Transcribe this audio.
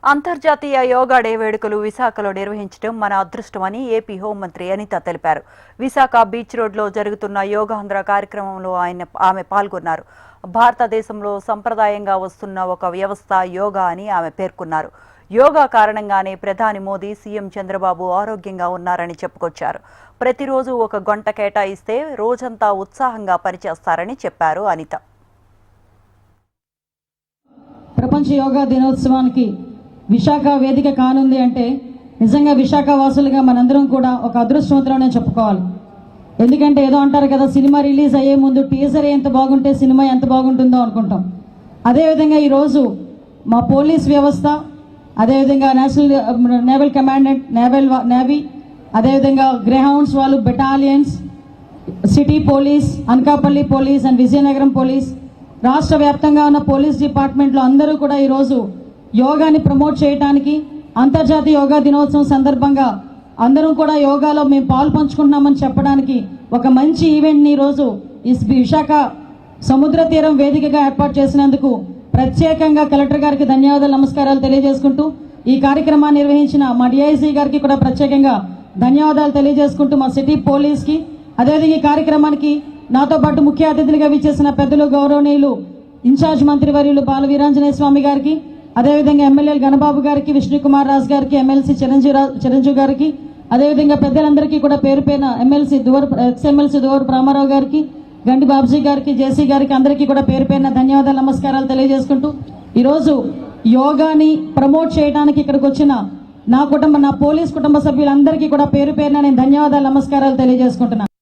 అంతర్జాతీయ యోగా డే వేడుకలు విశాఖలో నిర్వహించడం మన అదృష్టమని ఏపీ హోంమంత్రి అనిత తెలిపారు. విశాఖ బీచ్ రోడ్లో జరుగుతున్న యోగాంధ్ర కార్యక్రమంలో ఆమె పాల్గొన్నారు. భారతదేశంలో సంప్రదాయంగా వస్తున్న ఒక వ్యవస్థ యోగా అని ఆమె పేర్కొన్నారు. యోగా కారణంగానే ప్రధాని మోదీ, సీఎం చంద్రబాబు ఆరోగ్యంగా ఉన్నారని చెప్పుకొచ్చారు. ప్రతిరోజు ఒక గంట కేటాయిస్తే రోజంతా ఉత్సాహంగా పనిచేస్తారని చెప్పారు అనిత. ప్రపంచ యోగా దినోత్సవానికి విశాఖ వేదిక కానుంది అంటే నిజంగా విశాఖ వాసులుగా మనందరం కూడా ఒక అదృష్టవంతులనే చెప్పుకోవాలి. ఎందుకంటే ఏదో అంటారు కదా, సినిమా రిలీజ్ అయ్యే ముందు టీజర్ ఎంత బాగుంటే సినిమా ఎంత బాగుంటుందో అనుకుంటాం. అదేవిధంగా ఈరోజు మా పోలీస్ వ్యవస్థ, అదేవిధంగా నేషనల్ నేవల్ కమాండెంట్, నేవీ, అదేవిధంగా గ్రేహౌండ్స్ వాళ్ళు, battalions, city police, Anakapalli police and Vizianagaram police, రాష్ట్ర వ్యాప్తంగా ఉన్న పోలీస్ డిపార్ట్మెంట్లో అందరూ కూడా ఈరోజు యోగాని ప్రమోట్ చేయడానికి, అంతర్జాతీయ యోగా దినోత్సవం సందర్భంగా అందరూ కూడా యోగాలో మేము పాలు పంచుకుంటున్నామని చెప్పడానికి ఒక మంచి ఈవెంట్ని ఈరోజు ఈ విశాఖ సముద్ర తీరం వేదికగా ఏర్పాటు చేసినందుకు ప్రత్యేకంగా కలెక్టర్ గారికి ధన్యవాదాలు, నమస్కారాలు తెలియజేసుకుంటూ, ఈ కార్యక్రమాన్ని నిర్వహించిన మా డిఐజీ గారికి కూడా ప్రత్యేకంగా ధన్యవాదాలు తెలియజేసుకుంటూ, మా సిటీ పోలీస్కి, అదేవిధంగా ఈ కార్యక్రమానికి నాతో పాటు ముఖ్య అతిథులుగా విచ్చేసిన పెద్దలు గౌరవనీయులు ఇన్ఛార్జ్ మంత్రివర్యులు బాల వీరాంజనేయ స్వామి గారికి, అదేవిధంగా ఎమ్మెల్యేలు గణబాబు గారికి, విష్ణుకుమార్ రాజు గారికి, ఎమ్మెల్సీ చిరంజీవి గారికి, అదేవిధంగా పెద్దలందరికీ కూడా పేరు పేరున ఎక్స్ఎమ్మెల్సీ దువ్వూరు రామారావు గారికి, గండి బాబ్జీ గారికి, జేసీ గారికి, అందరికీ కూడా పేరు పేరున ధన్యవాదాలు, నమస్కారాలు తెలియజేసుకుంటూ, ఈరోజు యోగాని ప్రమోట్ చేయడానికి ఇక్కడికి వచ్చిన నా పోలీస్ కుటుంబ సభ్యులందరికీ కూడా పేరు పేరున నేను ధన్యవాదాలు, నమస్కారాలు తెలియజేసుకుంటున్నాను.